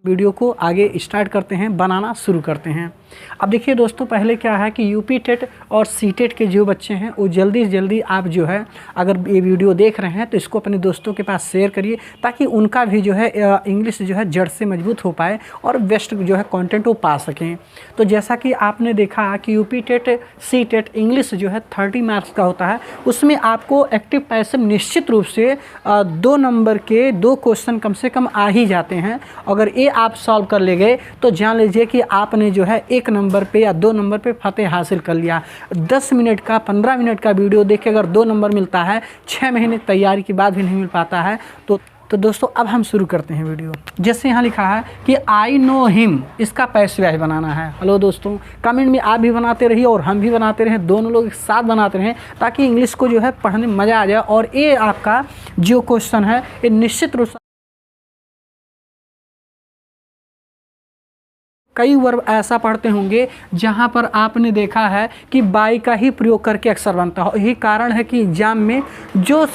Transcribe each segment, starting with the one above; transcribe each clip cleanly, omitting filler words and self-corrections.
Video को आगे start करते हैं, बनाना शुरू करते हैं। अब देखिए दोस्तों, पहले क्या है कि यूपी टेट और सी टेट के जो बच्चे हैं वो जल्दी से जल्दी आप जो है अगर ये वीडियो देख रहे हैं तो इसको अपने दोस्तों के पास शेयर करिए ताकि उनका भी जो है इंग्लिश जो है जड़ से मजबूत हो पाए और बेस्ट जो है कंटेंट वो पा सकें। तो जैसा कि आपने देखा कि UP TET C TET English जो है 30 मार्क्स का होता है, उसमें आपको एक्टिव पैसिव निश्चित रूप से 2 नंबर के 2 क्वेश्चन कम से कम आ ही जाते हैं। अगर ये आप सॉल्व कर ले गए तो जान लीजिए कि आपने जो है 1 नंबर पे या 2 नंबर पे फतेह हासिल कर लिया। 10 मिनट का 15 मिनट का वीडियो देख के अगर 2 नंबर मिलता है, 6 महीने तैयारी के बाद भी नहीं मिल पाता है। तो दोस्तों अब हम शुरू करते हैं वीडियो। जैसे यहाँ लिखा है कि आई नो हिम, इसका पैसिव वॉइस बनाना है। हेलो दोस्तों, कमेंट में आप भी बनाते रहिए और हम भी बनाते रहें, दोनों लोग एक साथ बनाते रहें ताकि इंग्लिश को जो है पढ़ने में मज़ा आ जाए। और ये आपका जो क्वेश्चन है ये निश्चित रूप से कई वर्ब ऐसा पढ़ते होंगे जहां पर आपने देखा है कि बाई का ही प्रयोग करके अक्सर बनता हो। यही कारण है कि एग्जाम में जो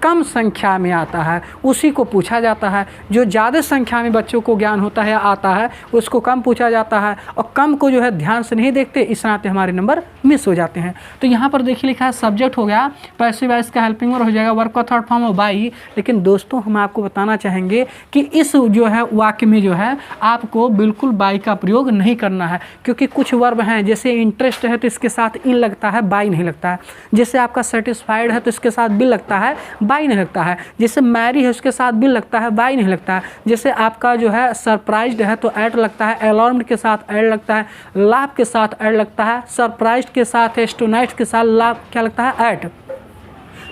कम संख्या में आता है उसी को पूछा जाता है, जो ज़्यादा संख्या में बच्चों को ज्ञान होता है आता है उसको कम पूछा जाता है, और कम को जो है ध्यान से नहीं देखते, इस नाते हमारे नंबर मिस हो जाते हैं। तो यहाँ पर देखिए लिखा है सब्जेक्ट हो गया, पैसिव वॉइस का हेल्पिंग वर्ब हो जाएगा, वर्ब का थर्ड फॉर्म हो बाई। लेकिन दोस्तों हम आपको बताना चाहेंगे कि इस जो है वाक्य में जो है आपको बिल्कुल बाई का प्रयोग नहीं करना है, क्योंकि कुछ वर्ब हैं जैसे इंटरेस्ट है तो इसके साथ इन लगता है, बाई नहीं लगता है। जैसे आपका सेटिस्फाइड है तो इसके साथ बिल लगता है, बाई नहीं लगता है। जैसे मैरी है उसके साथ बिल लगता है, बाई नहीं लगता है। जैसे आपका जो है सरप्राइज्ड है तो ऐड लगता है, अलार्म्ड के साथ ऐड लगता है, लाभ के साथ ऐड लगता है, सरप्राइज्ड के साथ एस्टोनाइज्ड के साथ लाभ क्या लगता है, ऐड।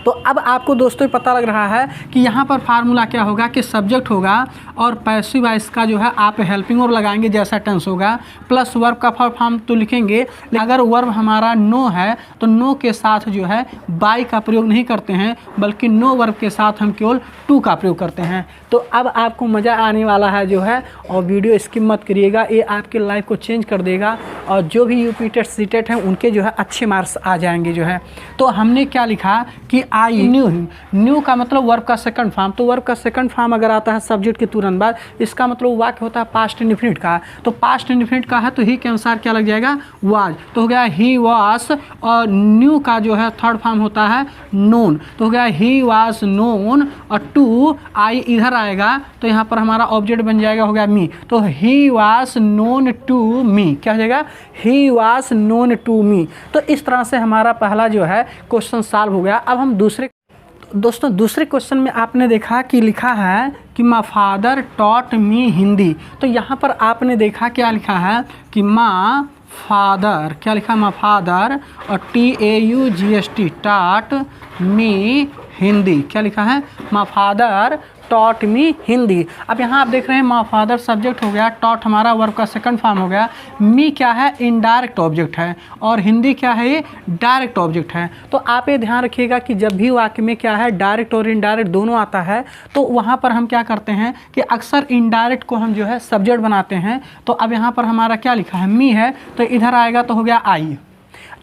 तो अब आपको दोस्तों पता लग रहा है कि यहाँ पर फार्मूला क्या होगा कि सब्जेक्ट होगा और पैसिव वॉइस का जो है आप हेल्पिंग वर्ब लगाएंगे जैसा टेंस होगा, प्लस वर्ब का फॉर्म तो लिखेंगे। अगर वर्ब हमारा नो है तो नो के साथ जो है बाई का प्रयोग नहीं करते हैं, बल्कि नो वर्ब के साथ हम केवल टू का प्रयोग करते हैं। तो अब आपको मज़ा आने वाला है जो है, और वीडियो स्किप मत करिएगा, ये आपकी लाइफ को चेंज कर देगा। और जो भी यूपी टेट सी टेट हैं उनके जो है अच्छे मार्क्स आ जाएंगे जो है। तो हमने क्या लिखा कि आई न्यू हिम, न्यू का मतलब वर्ब का सेकंड फॉर्म। तो वर्ब का सेकंड फॉर्म अगर आता है सब्जेक्ट के तुरंत बाद, इसका मतलब वाक्य होता है पास्ट इंडेफिनिट का। तो पास्ट इंडेफिनिट का है तो ही के अनुसार क्या लग जाएगा, वाज। तो हो गया ही वाज, और न्यू का जो है थर्ड फॉर्म होता है नोन। तो हो गया ही वाज नोन, और टू आई इधर आएगा तो यहाँ पर हमारा ऑब्जेक्ट बन जाएगा, हो गया मी। तो he was known to me, क्या हो जाएगा, he was known to me. तो इस तरह से हमारा पहला जो है क्वेश्चन सॉल्व हो गया। अब हम दोस्तों दूसरे क्वेश्चन में आपने देखा कि लिखा है कि my father taught me Hindi. तो यहाँ पर आपने देखा क्या लिखा है कि माय फादर, क्या लिखा है, माय फादर, और TAUGHT टॉट मी हिंदी, क्या लिखा है, my father taught me Hindi. अब यहाँ आप देख रहे हैं माय फादर सब्जेक्ट हो गया, टॉट हमारा वर्ब का सेकंड फॉर्म हो गया, मी क्या है, इनडायरेक्ट ऑब्जेक्ट है, और हिंदी क्या है, ये डायरेक्ट ऑब्जेक्ट है। तो आप ये ध्यान रखिएगा कि जब भी वाक्य में क्या है डायरेक्ट और इनडायरेक्ट दोनों आता है तो वहाँ पर हम क्या करते हैं कि अक्सर इनडायरेक्ट को हम जो है सब्जेक्ट बनाते हैं। तो अब यहाँ पर हमारा क्या लिखा है, मी है, तो इधर आएगा तो हो गया आई।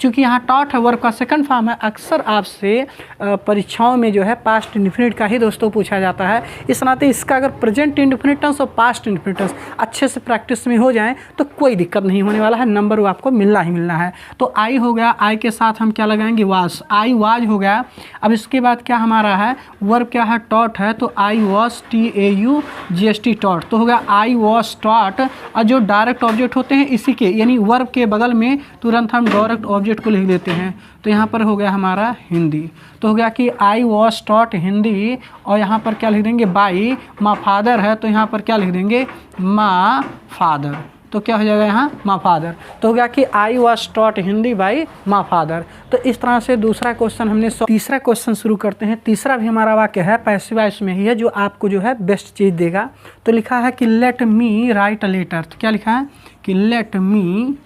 चूँकि यहाँ टॉट है वर्ब का सेकंड फॉर्म है, अक्सर आपसे परीक्षाओं में जो है पास्ट इंडेफिनिट का ही दोस्तों पूछा जाता है। इस नाते इसका अगर प्रेजेंट इंडेफिनिट टेंस और पास्ट इंडेफिनिट टेंस अच्छे से प्रैक्टिस में हो जाए तो कोई दिक्कत नहीं होने वाला है, नंबर वो आपको मिलना ही मिलना है। तो आई हो गया, आई के साथ हम क्या लगाएंगे, वाज, आई वाज हो गया। अब इसके बाद क्या हमारा है, वर्ब क्या है, टॉट है, तो आई वॉज TAUGHT टॉट, तो हो गया आई वॉज टॉट। और जो डायरेक्ट ऑब्जेक्ट होते हैं इसी के यानी वर्ब के बगल में तुरंत हम डायरेक्ट ऑब्जेक्ट को लिख लेते हैं। तो यहाँ पर हो गया हमारा हिंदी। तो हो गया कि आई वॉज टॉट हिंदी, और यहाँ पर क्या लिख देंगे, बाई। माय फादर है तो यहाँ पर क्या लिख देंगे, माय फादर। तो क्या हो जाएगा यहाँ, माय फादर। तो हो गया कि I was taught Hindi by my father. तो इस तरह से दूसरा क्वेश्चन हमने तीसरा क्वेश्चन शुरू करते हैं। तीसरा भी हमारा वाक्य है पैसिव वॉइस में ही है, जो आपको जो है बेस्ट चीज़ देगा। तो लिखा है कि let me write a letter. तो क्या लिखा है कि let me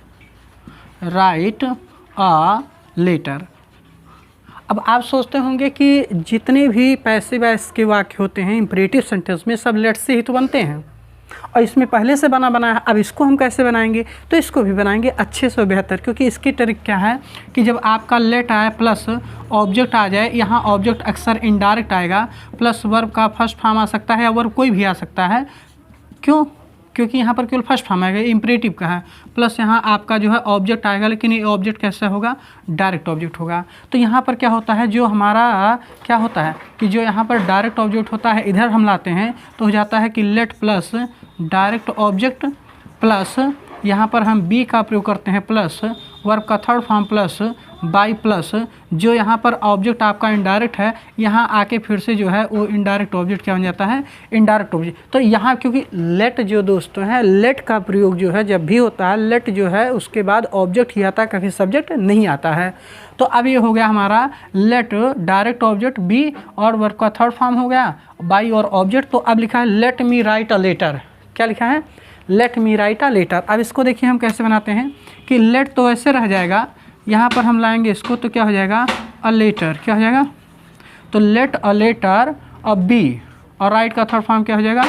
write a letter. अब आप सोचते होंगे कि जितने भी पैसिव वॉइस के वाक्य होते हैं इंपरेटिव सेंटेंस में सब लेट से ही तो बनते हैं, और इसमें पहले से बना है। अब इसको हम कैसे बनाएंगे, तो इसको भी बनाएंगे अच्छे से बेहतर, क्योंकि इसकी ट्रिक क्या है कि जब आपका लेट आए प्लस ऑब्जेक्ट आ जाए, यहाँ ऑब्जेक्ट अक्सर इनडायरेक्ट आएगा, प्लस वर्ब का फर्स्ट फॉर्म आ सकता है या वर्ब कोई भी आ सकता है। क्यों, क्योंकि यहाँ पर केवल फर्स्ट फॉर्म आएगा, इम्परेटिव का है, प्लस यहाँ आपका जो है ऑब्जेक्ट आएगा, लेकिन ये ऑब्जेक्ट कैसे होगा, डायरेक्ट ऑब्जेक्ट होगा। तो यहाँ पर क्या होता है, जो हमारा क्या होता है कि जो यहाँ पर डायरेक्ट ऑब्जेक्ट होता है इधर हम लाते हैं तो हो जाता है कि late plus direct object plus यहाँ पर हम बी का प्रयोग करते हैं प्लस वर्ब का third form plus by plus जो यहाँ पर ऑब्जेक्ट आपका इनडायरेक्ट है, यहाँ आके फिर से जो है वो इनडायरेक्ट ऑब्जेक्ट क्या बन जाता है, इनडायरेक्ट ऑब्जेक्ट। तो यहाँ क्योंकि लेट जो दोस्तों है, लेट का प्रयोग जो है जब भी होता है, लेट जो है उसके बाद ऑब्जेक्ट ही आता है, कभी सब्जेक्ट नहीं आता है। तो अब ये हो गया हमारा लेट डायरेक्ट ऑब्जेक्ट बी और वर्ब का थर्ड फॉर्म हो गया बाई और ऑब्जेक्ट। तो अब लिखा है let me write a letter, क्या लिखा है, let me write a letter. अब इसको देखिए हम कैसे बनाते हैं कि लेट तो ऐसे रह जाएगा, यहाँ पर हम लाएंगे इसको तो क्या हो जाएगा, अ लेटर, क्या हो जाएगा, तो let a letter a be और राइट का थर्ड फॉर्म क्या हो जाएगा,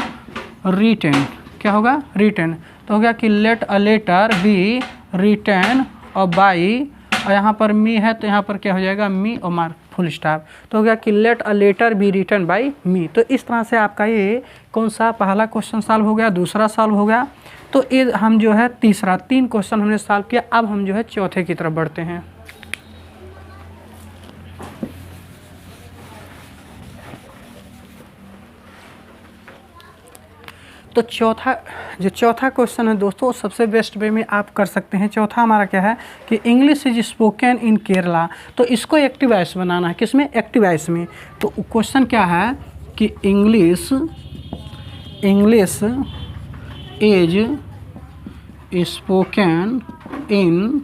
रिटन, क्या होगा, रिटन। तो हो गया कि let a letter be written और बाई, और यहाँ पर मी है तो यहाँ पर क्या हो जाएगा, मी और मार्क फुल स्टॉप। तो हो गया कि let a letter be written by me. तो इस तरह से आपका ये कौन सा पहला क्वेश्चन सॉल्व हो गया, दूसरा सॉल्व हो गया। तो ये हम जो है तीसरा, 3 क्वेश्चन हमने सॉल्व किया। अब हम जो है चौथे की तरफ बढ़ते हैं। तो चौथा क्वेश्चन है दोस्तों, सबसे बेस्ट वे में आप कर सकते हैं। चौथा हमारा क्या है कि English is spoken in Kerala. तो इसको एक्टिव वॉइस बनाना है, किसमें, एक्टिव वॉइस में। तो क्वेश्चन क्या है कि English is spoken in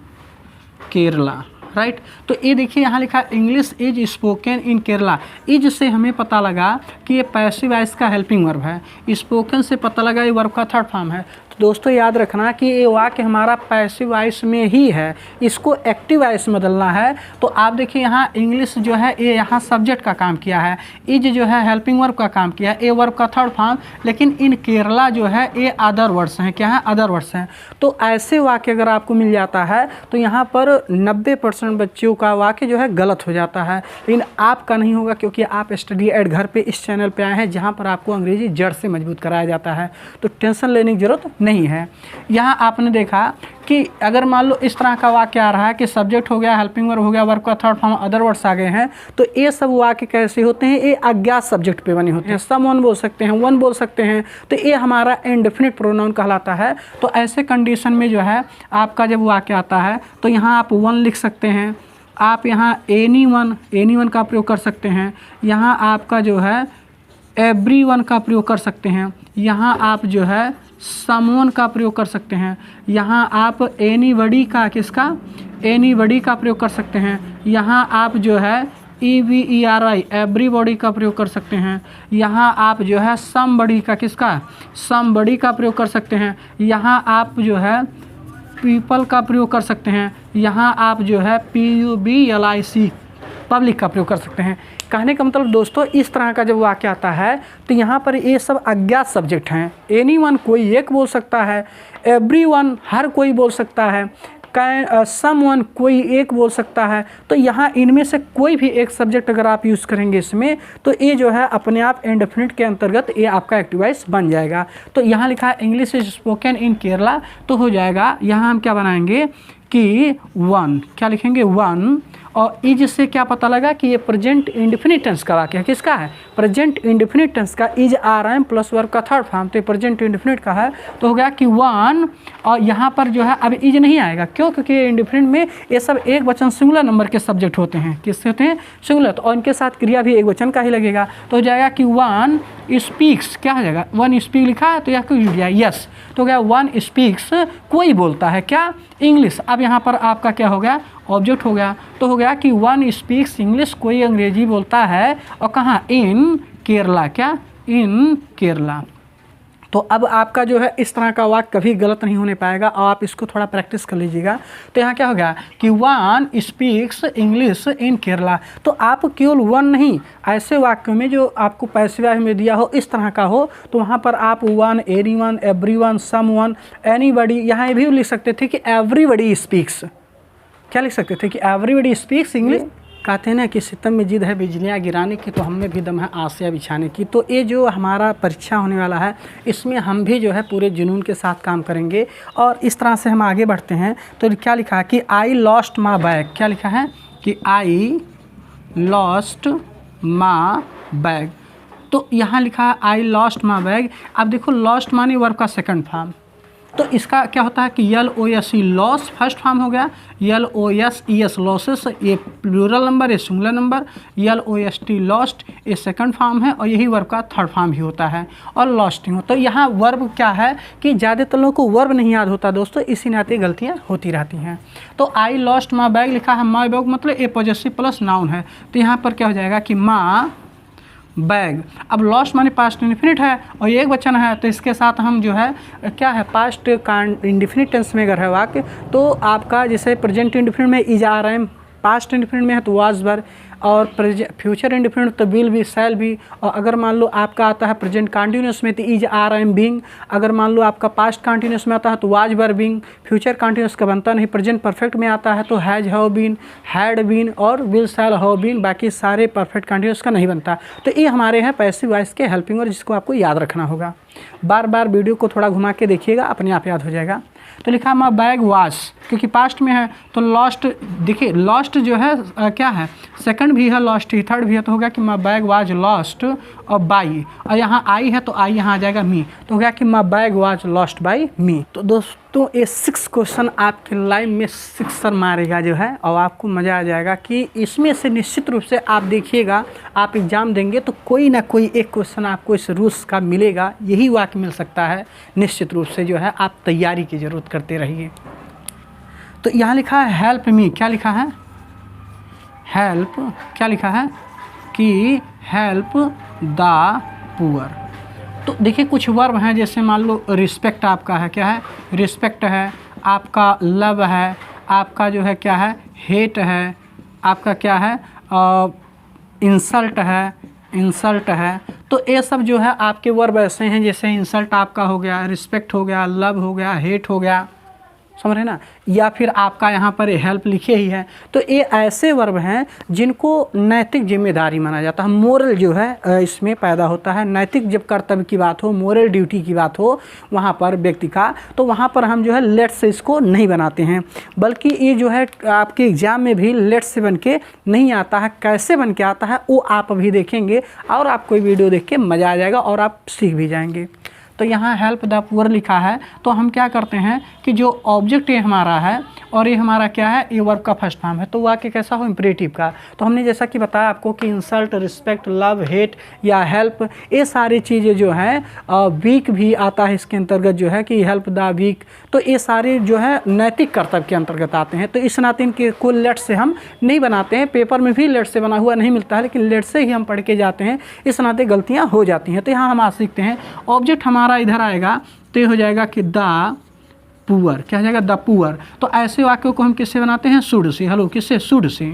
Kerala, right. तो ये देखिए यहाँ लिखा है English is spoken in Kerala. Is से हमें पता लगा कि ये पैसिव वॉइस का हेल्पिंग वर्ब है, स्पोकन से पता लगा ये वर्ब का थर्ड फॉर्म है। तो दोस्तों याद रखना कि ये वाक्य हमारा पैसिव वॉइस में ही है, इसको एक्टिव वॉइस में बदलना है। तो आप देखिए यहाँ इंग्लिश जो है ये यहाँ सब्जेक्ट का काम किया है, इज जो है हेल्पिंग वर्ब का काम किया है, ए वर्ब का थर्ड फॉर्म, लेकिन इन केरला जो है ये अदर वर्ड्स हैं, क्या है, अदर वर्ड्स हैं। तो ऐसे वाक्य अगर आपको मिल जाता है तो यहाँ पर 90% बच्चों का वाक्य जो है गलत हो जाता है, लेकिन आपका नहीं होगा, क्योंकि आप स्टडी एड घर पे इस चैनल पे आए हैं जहाँ पर आपको अंग्रेजी जड़ से मजबूत कराया जाता है। तो टेंशन लेने की ज़रूरत नहीं है। यहाँ आपने देखा कि अगर मान लो इस तरह का वाक्य आ रहा है कि सब्जेक्ट हो गया, हेल्पिंग वर्ब हो गया, वर्ब का थर्ड फॉर्म, अदर वर्ड्स आ गए हैं, तो ये सब वाक्य कैसे होते हैं, ये अज्ञात सब्जेक्ट पे बने होते हैं। समवन बोल सकते हैं, वन बोल सकते हैं, तो ये हमारा इंडेफिनिट प्रोनाउन कहलाता है। तो ऐसे कंडीशन में जो है आपका जब वाक्य आता है तो यहाँ आप वन लिख सकते हैं, आप यहाँ एनी वन का प्रयोग कर सकते हैं, यहाँ आपका जो है एवरी वन का प्रयोग कर सकते हैं, यहाँ आप जो है समवन का प्रयोग कर सकते हैं, यहाँ आप एनीबडी का, किसका, एनीबडी का प्रयोग कर सकते हैं, यहाँ आप जो है EVERY एवरीबॉडी का प्रयोग कर सकते हैं, यहाँ आप जो है समबडी का, किसका, समबडी का प्रयोग कर सकते हैं, यहाँ आप जो है पीपल का प्रयोग कर सकते हैं, यहाँ आप जो है PUBLIC पब्लिक का प्रयोग कर सकते हैं। कहने का मतलब दोस्तों इस तरह का जब वाक्य आता है तो यहाँ पर ये सब अज्ञात सब्जेक्ट हैं। एनीवन कोई एक बोल सकता है, एवरीवन हर कोई बोल सकता है, समवन कोई एक बोल सकता है। तो यहाँ इनमें से कोई भी एक सब्जेक्ट अगर आप यूज़ करेंगे इसमें तो ये जो है अपने आप इंडेफिनिट के अंतर्गत ये आपका एक्टिव वॉइस बन जाएगा। तो यहाँ लिखा है English is spoken in Kerala, तो हो जाएगा यहाँ हम क्या बनाएंगे कि वन, क्या लिखेंगे, वन, और इज से क्या पता लगा कि ये प्रेजेंट इंडेफिनिट टेंस का वाक्य है, किसका है, प्रेजेंट इंडेफिनिट टेंस का, इज RM प्लस वर्ब का थर्ड फॉर्म, तो प्रेजेंट इंडेफिनिट का है। तो हो गया कि वन, और यहाँ पर जो है अब इज नहीं आएगा, क्यों, क्योंकि इंडेफिनिट में ये सब एक वचन सिंगुलर नंबर के सब्जेक्ट होते हैं, किससे होते हैं, सिंगुलर, तो और इनके साथ क्रिया भी एक वचन का ही लगेगा। तो हो जाएगा कि वन स्पीक्स, क्या हो जाएगा, वन स्पीक लिखा है तो यह क्यों जुड़ गया, यस। तो हो गया वन स्पीक्स, कोई बोलता है, क्या, इंग्लिश। अब यहाँ पर आपका क्या हो गया, ऑब्जेक्ट हो गया। तो हो गया कि वन स्पीक्स इंग्लिश, कोई अंग्रेजी बोलता है, और कहाँ, इन केरला, क्या, इन केरला। तो अब आपका जो है इस तरह का वाक्य कभी गलत नहीं होने पाएगा, और आप इसको थोड़ा प्रैक्टिस कर लीजिएगा। तो यहाँ क्या हो गया कि one speaks English in Kerala. तो आप केवल वन नहीं, ऐसे वाक्यों में जो आपको पैसिव वॉइस में दिया हो इस तरह का हो, तो वहाँ पर आप one, anyone, everyone, someone, anybody, यहाँ ये भी लिख सकते थे कि एवरीबडी स्पीक्स, क्या लिख सकते थे कि एवरीबडी स्पीक्स इंग्लिश, कहते हैं ना कि सितम में जिद है बिजलियाँ गिराने की, तो हम में भी दम है आसिया बिछाने की। तो ये जो हमारा परीक्षा होने वाला है इसमें हम भी जो है पूरे जुनून के साथ काम करेंगे। और इस तरह से हम आगे बढ़ते हैं। तो क्या लिखा है कि आई लॉस्ट माई बैग, क्या लिखा है कि आई लॉस्ट माई बैग। तो यहाँ लिखा है आई लॉस्ट माई बैग। अब देखो लॉस्ट माने वर्ब का सेकंड फॉर्म, तो इसका क्या होता है कि LOSE लॉस फर्स्ट फॉर्म हो गया, LOSES लॉसेस ये प्लूरल नंबर, ये सिंगुलर नंबर, LOST लॉस्ट ये सेकंड फॉर्म है और यही वर्ब का थर्ड फॉर्म भी होता है और लॉस्टिंग हो। तो यहाँ वर्ब क्या है कि ज़्यादातर लोगों को वर्ब नहीं याद होता दोस्तों, इसी नाते गलतियाँ होती रहती हैं। तो आई लॉस्ट माई बैग लिखा है, माई बैग मतलब ए पॉजेसिव प्लस नाउन है, तो यहाँ पर क्या हो जाएगा कि माँ बैग। अब लॉस्ट माने पास्ट इंडिफिनिट है और ये एक वचन है, तो इसके साथ हम जो है क्या है पास्ट इंडिफिनिट टेंस में अगर है वाक्य तो आपका जैसे प्रेजेंट इंडिफिनिट में इज आ रहा है, पास्ट इंडिफिनिट में है तो वाज वर, और फ्यूचर इंडिफिनिट तो विल भी, शैल भी। और अगर मान लो आपका आता है प्रेजेंट कंटिन्यूस में तो इज आर एम बीइंग, अगर मान लो आपका पास्ट कंटिन्यूस में आता है तो was were being. Future continuous का बनता नहीं, प्रेजेंट परफेक्ट में आता है तो has have been, had been और विल शैल हैव बीन, बाकी सारे परफेक्ट कंटिन्यूस का नहीं बनता। तो ये हमारे हैं पैसिव वॉइस के हेल्पिंग वर्ड, जिसको आपको याद रखना होगा। बार बार वीडियो को थोड़ा घुमा के देखिएगा, अपने आप याद हो जाएगा। तो लिखा माई बैग वाज, क्योंकि पास्ट में है तो लॉस्ट, देखिए लॉस्ट जो है क्या है सेकंड भी है, लॉस्ट ही थर्ड भी है, तो हो गया कि माई बैग वाज लॉस्ट और बाई, और यहाँ आई है तो आई यहाँ आ जाएगा मी, तो हो गया कि my bag was lost by me. तो दोस्तों ये 6 क्वेश्चन आपके लाइफ में 6 मारेगा जो है, और आपको मज़ा आ जाएगा कि इसमें से निश्चित रूप से आप देखिएगा, आप एग्ज़ाम देंगे तो कोई ना कोई एक क्वेश्चन आपको इस रूल्स का मिलेगा, यही वाक्य मिल सकता है। निश्चित रूप से जो है आप तैयारी की ज़रूरत करते रहिए। तो यहाँ लिखा है हेल्प मी, क्या लिखा है हेल्प, क्या लिखा है कि हेल्प द पुअर। तो देखिए कुछ वर्ब हैं, जैसे मान लो रिस्पेक्ट आपका है, क्या है रिस्पेक्ट है, आपका लव है, आपका जो है क्या है हेट है, आपका क्या है इंसल्ट है, इंसल्ट है। तो ये सब जो है आपके वर्ब ऐसे हैं, जैसे इंसल्ट आपका हो गया, रिस्पेक्ट हो गया, लव हो गया, हेट हो गया, समझ रहे ना, या फिर आपका यहाँ पर हेल्प लिखे ही है। तो ये ऐसे वर्ब हैं जिनको नैतिक जिम्मेदारी माना जाता है, मोरल जो है इसमें पैदा होता है। नैतिक जब कर्तव्य की बात हो, मोरल ड्यूटी की बात हो वहाँ पर व्यक्ति का, तो वहाँ पर हम जो है लेट से इसको नहीं बनाते हैं, बल्कि ये जो है आपके एग्ज़ाम में भी लेट से बन के नहीं आता है। कैसे बन के आता है वो आप अभी देखेंगे और आपको वीडियो देख के मज़ा आ जाएगा और आप सीख भी जाएंगे। तो यहाँ हेल्प द पुअर लिखा है, तो हम क्या करते हैं कि जो ऑब्जेक्ट ये हमारा है और ये हमारा क्या है, ये वर्ब का फर्स्ट फॉर्म है, तो वाक्य कैसा हो इम्परेटिव का। तो हमने जैसा कि बताया आपको कि इंसल्ट, रिस्पेक्ट, लव, हेट या हेल्प, ये सारी चीज़ें जो हैं वीक भी आता है इसके अंतर्गत, जो है कि हेल्प द वीक, तो ये सारे जो है नैतिक कर्तव्य के अंतर्गत आते हैं। तो इस नाते इनके को लेट से हम नहीं बनाते हैं, पेपर में भी लेट से बना हुआ नहीं मिलता है, लेकिन लेट से ही हम पढ़ के जाते हैं, इस नाते गलतियाँ हो जाती हैं। तो यहाँ हम आज सीखते हैं ऑब्जेक्ट हमारा इधर आएगा तो ये हो जाएगा कि द पुअर, क्या हो जाएगा द पुअर। तो ऐसे वाक्यों को हम किससे बनाते हैं, शुड से। हेलो किससे, शुड से।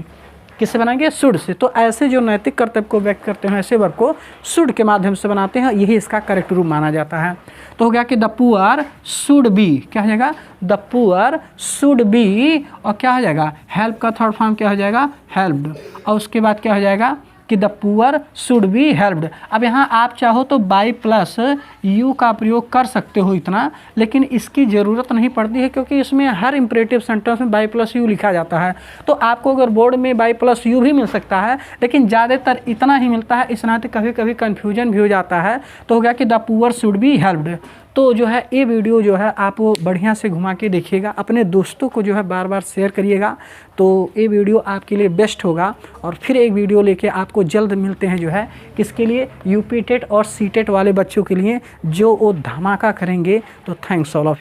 किससे बनाएंगे, शुड से। तो ऐसे जो नैतिक कर्तव्य को व्यक्त करते हैं ऐसे वर्ब को शुड के माध्यम से बनाते हैं, यही इसका करेक्ट रूप माना जाता है। तो हो गया कि द पुअर शुड बी, क्या हो जाएगा द पुअर शुड बी, और क्या हो जाएगा हेल्प का थर्ड फॉर्म क्या हो जाएगा हेल्प्ड, और उसके बाद क्या हो जाएगा कि the poor should be helped. अब यहाँ आप चाहो तो बाई प्लस यू का प्रयोग कर सकते हो इतना, लेकिन इसकी ज़रूरत नहीं पड़ती है, क्योंकि इसमें हर इंपरेटिव सेंटेंस में बाई प्लस यू लिखा जाता है। तो आपको अगर बोर्ड में बाई प्लस यू भी मिल सकता है, लेकिन ज़्यादातर इतना ही मिलता है, इस नाते कभी कभी कन्फ्यूजन भी हो जाता है। तो हो गया कि the poor should be helped. तो जो है ये वीडियो जो है आप बढ़िया से घुमा के देखिएगा, अपने दोस्तों को जो है बार बार शेयर करिएगा, तो ये वीडियो आपके लिए बेस्ट होगा। और फिर एक वीडियो लेके आपको जल्द मिलते हैं, जो है किसके लिए, यूपी टेट और सी टेट वाले बच्चों के लिए, जो वो धमाका करेंगे। तो थैंक्स ऑल ऑफ